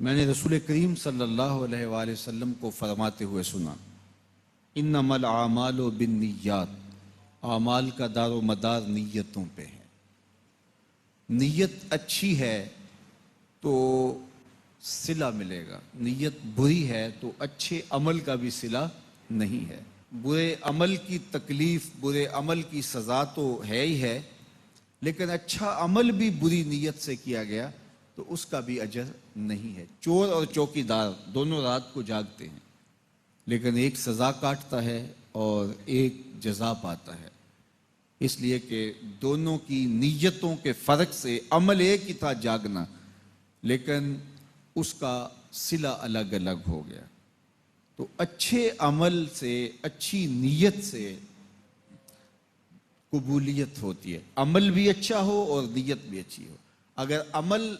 میں نے رسول کریم صلی اللہ علیہ وآلہ وسلم کو فرماتے ہوئے سنا، انما الاعمال بالنیات، اعمال کا دار و مدار نیتوں پہ ہے۔ نیت اچھی ہے تو صلہ ملے گا، نیت بری ہے تو اچھے عمل کا بھی صلہ نہیں ہے۔ برے عمل کی تکلیف، برے عمل کی سزا تو ہے ہی ہے، لیکن اچھا عمل بھی بری نیت سے کیا گیا تو اس کا بھی اجر نہیں ہے۔ چور اور چوکیدار دونوں رات کو جاگتے ہیں، لیکن ایک سزا کاٹتا ہے اور ایک جزا پاتا ہے، اس لیے کہ دونوں کی نیتوں کے فرق سے عمل ایک ہی تھا جاگنا، لیکن اس کا صلہ الگ الگ ہو گیا۔ تو اچھے عمل سے، اچھی نیت سے قبولیت ہوتی ہے۔ عمل بھی اچھا ہو اور نیت بھی اچھی ہو۔ اگر عمل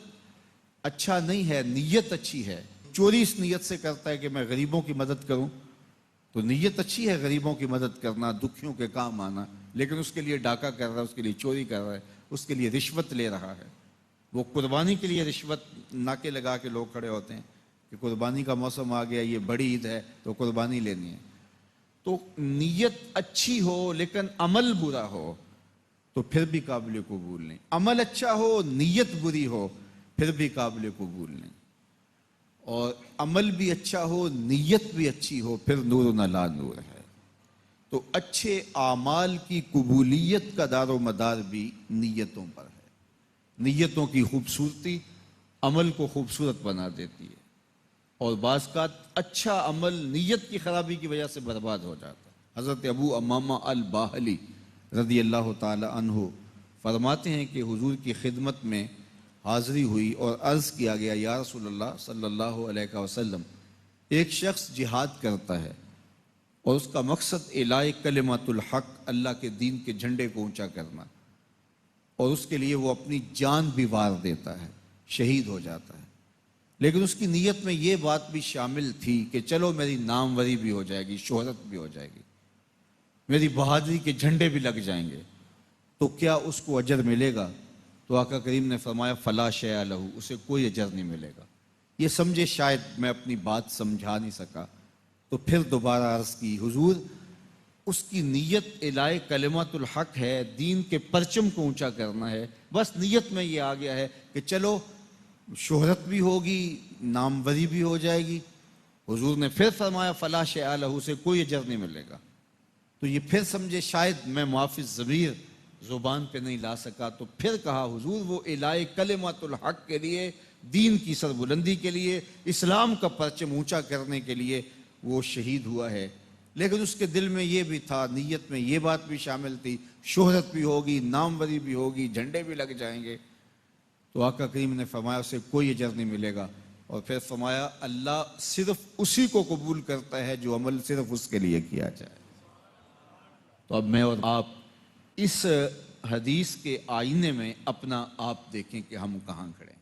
اچھا نہیں ہے، نیت اچھی ہے، چوری اس نیت سے کرتا ہے کہ میں غریبوں کی مدد کروں، تو نیت اچھی ہے غریبوں کی مدد کرنا، دکھیوں کے کام آنا، لیکن اس کے لیے ڈاکہ کر رہا ہے، اس کے لیے چوری کر رہا ہے، اس کے لیے رشوت لے رہا ہے۔ وہ قربانی کے لیے رشوت ناکے لگا کے لوگ کھڑے ہوتے ہیں کہ قربانی کا موسم آ گیا، یہ بڑی عید ہے تو قربانی لینی ہے۔ تو نیت اچھی ہو لیکن عمل برا ہو تو پھر بھی قابل قبول نہیں۔ عمل اچھا ہو، نیت بری ہو، پھر بھی قابل قبول نہیں۔ اور عمل بھی اچھا ہو، نیت بھی اچھی ہو، پھر نور نلا نور ہے۔ تو اچھے اعمال کی قبولیت کا دار و مدار بھی نیتوں پر ہے۔ نیتوں کی خوبصورتی عمل کو خوبصورت بنا دیتی ہے، اور بعض کا اچھا عمل نیت کی خرابی کی وجہ سے برباد ہو جاتا ہے۔ حضرت ابو امامہ الباہلی رضی اللہ تعالی عنہ فرماتے ہیں کہ حضور کی خدمت میں حاضری ہوئی اور عرض کیا گیا، یا رسول اللہ صلی اللہ علیہ وسلم، ایک شخص جہاد کرتا ہے اور اس کا مقصد اعلاء کلمۃ الحق، اللہ کے دین کے جھنڈے کو اونچا کرنا، اور اس کے لیے وہ اپنی جان بھی وار دیتا ہے، شہید ہو جاتا ہے، لیکن اس کی نیت میں یہ بات بھی شامل تھی کہ چلو میری ناموری بھی ہو جائے گی، شہرت بھی ہو جائے گی، میری بہادری کے جھنڈے بھی لگ جائیں گے، تو کیا اس کو اجر ملے گا؟ تو آقا کریم نے فرمایا فلا شیء لہ، اسے کوئی اجر نہیں ملے گا۔ یہ سمجھے شاید میں اپنی بات سمجھا نہیں سکا، تو پھر دوبارہ عرض کی، حضور اس کی نیت اعلاء کلمۃ الحق ہے، دین کے پرچم کو اونچا کرنا ہے، بس نیت میں یہ آ گیا ہے کہ چلو شہرت بھی ہوگی، ناموری بھی ہو جائے گی۔ حضور نے پھر فرمایا فلا شیء لہ، اسے کوئی اجر نہیں ملے گا۔ تو یہ پھر سمجھے شاید میں معافی ضمیر زبان پہ نہیں لا سکا، تو پھر کہا حضور وہ اعلاء کلمۃ الحق کے لیے، دین کی سربلندی کے لیے، اسلام کا پرچم اونچا کرنے کے لیے وہ شہید ہوا ہے، لیکن اس کے دل میں یہ بھی تھا، نیت میں یہ بات بھی شامل تھی، شہرت بھی ہوگی، ناموری بھی ہوگی، جھنڈے بھی لگ جائیں گے۔ تو آقا کریم نے فرمایا اسے کوئی اجر نہیں ملے گا، اور پھر فرمایا اللہ صرف اسی کو قبول کرتا ہے جو عمل صرف اس کے لیے کیا جائے۔ تو اب میں اور آپ اس حدیث کے آئینے میں اپنا آپ دیکھیں کہ ہم کہاں کھڑے ہیں۔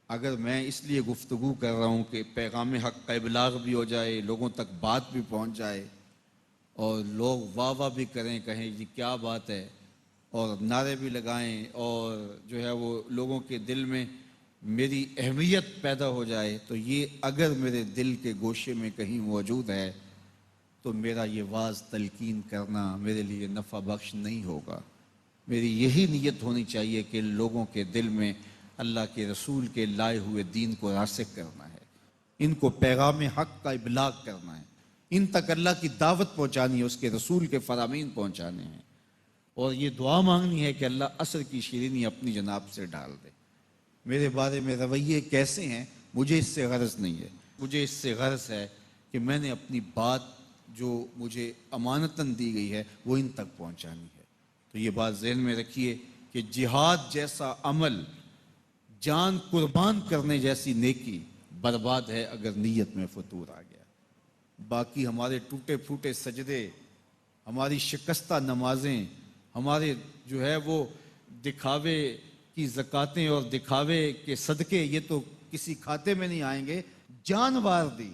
اگر میں اس لیے گفتگو کر رہا ہوں کہ پیغام حق کا ابلاغ بھی ہو جائے، لوگوں تک بات بھی پہنچ جائے، اور لوگ واہ واہ بھی کریں، کہیں یہ کیا بات ہے، اور نعرے بھی لگائیں، اور جو ہے وہ لوگوں کے دل میں میری اہمیت پیدا ہو جائے، تو یہ اگر میرے دل کے گوشے میں کہیں موجود ہے تو میرا یہ واعظ تلقین کرنا میرے لیے نفع بخش نہیں ہوگا۔ میری یہی نیت ہونی چاہیے کہ لوگوں کے دل میں اللہ کے رسول کے لائے ہوئے دین کو راسخ کرنا ہے، ان کو پیغام حق کا ابلاغ کرنا ہے، ان تک اللہ کی دعوت پہنچانی ہے، اس کے رسول کے فرامین پہنچانے ہیں، اور یہ دعا مانگنی ہے کہ اللہ عصر کی شیرینی اپنی جناب سے ڈال دے۔ میرے بارے میں رویے کیسے ہیں مجھے اس سے غرض نہیں ہے، مجھے اس سے غرض ہے کہ میں نے اپنی بات جو مجھے امانتاً دی گئی ہے وہ ان تک پہنچانی ہے۔ تو یہ بات ذہن میں رکھیے کہ جہاد جیسا عمل، جان قربان کرنے جیسی نیکی برباد ہے اگر نیت میں فتور آ گیا۔ باقی ہمارے ٹوٹے پھوٹے سجدے، ہماری شکستہ نمازیں، ہمارے جو ہے وہ دکھاوے کی زکاتیں اور دکھاوے کے صدقے، یہ تو کسی کھاتے میں نہیں آئیں گے۔ جان وار دی،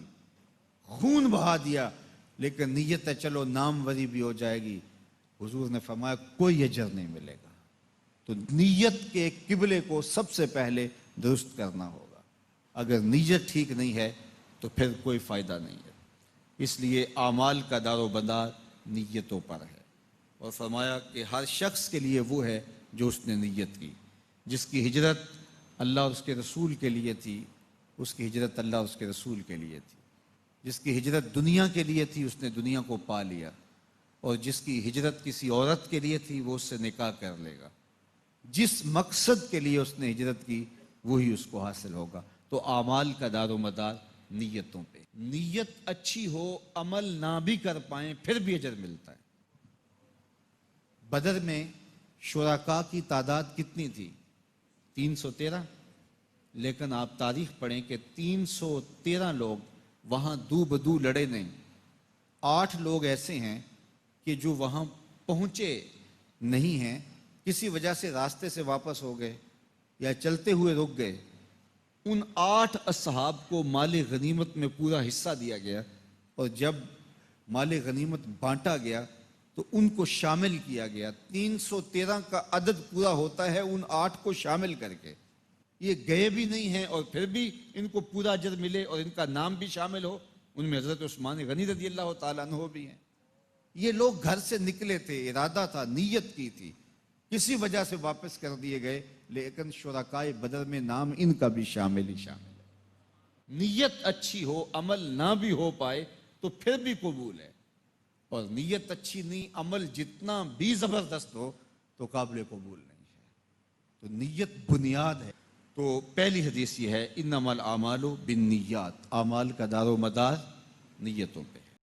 خون بہا دیا، لیکن نیت ہے چلو ناموری بھی ہو جائے گی، حضور نے فرمایا کوئی اجر نہیں ملے گا۔ تو نیت کے قبلے کو سب سے پہلے درست کرنا ہوگا۔ اگر نیت ٹھیک نہیں ہے تو پھر کوئی فائدہ نہیں ہے۔ اس لیے اعمال کا دار و مدار نیتوں پر ہے، اور فرمایا کہ ہر شخص کے لیے وہ ہے جو اس نے نیت کی۔ جس کی ہجرت اللہ اور اس کے رسول کے لیے تھی، اس کی ہجرت اللہ اور اس کے رسول کے لیے تھی۔ جس کی ہجرت دنیا کے لیے تھی، اس نے دنیا کو پا لیا، اور جس کی ہجرت کسی عورت کے لیے تھی وہ اس سے نکاح کر لے گا۔ جس مقصد کے لیے اس نے ہجرت کی وہی اس کو حاصل ہوگا۔ تو اعمال کا دار و مدار نیتوں پہ۔ نیت اچھی ہو، عمل نہ بھی کر پائیں پھر بھی اجر ملتا ہے۔ بدر میں شرکاء کی تعداد کتنی تھی؟ 313۔ لیکن آپ تاریخ پڑھیں کہ 313 لوگ وہاں دو بدو لڑے نہیں۔ 8 لوگ ایسے ہیں کہ جو وہاں پہنچے نہیں ہیں، کسی وجہ سے راستے سے واپس ہو گئے یا چلتے ہوئے رک گئے۔ ان 8 اصحاب کو مال غنیمت میں پورا حصہ دیا گیا، اور جب مال غنیمت بانٹا گیا تو ان کو شامل کیا گیا۔ 313 کا عدد پورا ہوتا ہے ان 8 کو شامل کر کے۔ یہ گئے بھی نہیں ہیں اور پھر بھی ان کو پورا اجر ملے اور ان کا نام بھی شامل ہو۔ ان میں حضرت عثمان غنی رضی اللہ تعالیٰ عنہ بھی ہیں۔ یہ لوگ گھر سے نکلے تھے، ارادہ تھا، نیت کی تھی، کسی وجہ سے واپس کر دیے گئے، لیکن شرکاء بدر میں نام ان کا بھی شامل ہی شامل ہے۔ نیت اچھی ہو، عمل نہ بھی ہو پائے تو پھر بھی قبول ہے، اور نیت اچھی نہیں، عمل جتنا بھی زبردست ہو تو قابل قبول نہیں ہے۔ تو نیت بنیاد ہے۔ تو پہلی حدیث یہ ہے انما الاعمال بالنیات، اعمال کا دار و مدار نیتوں پہ۔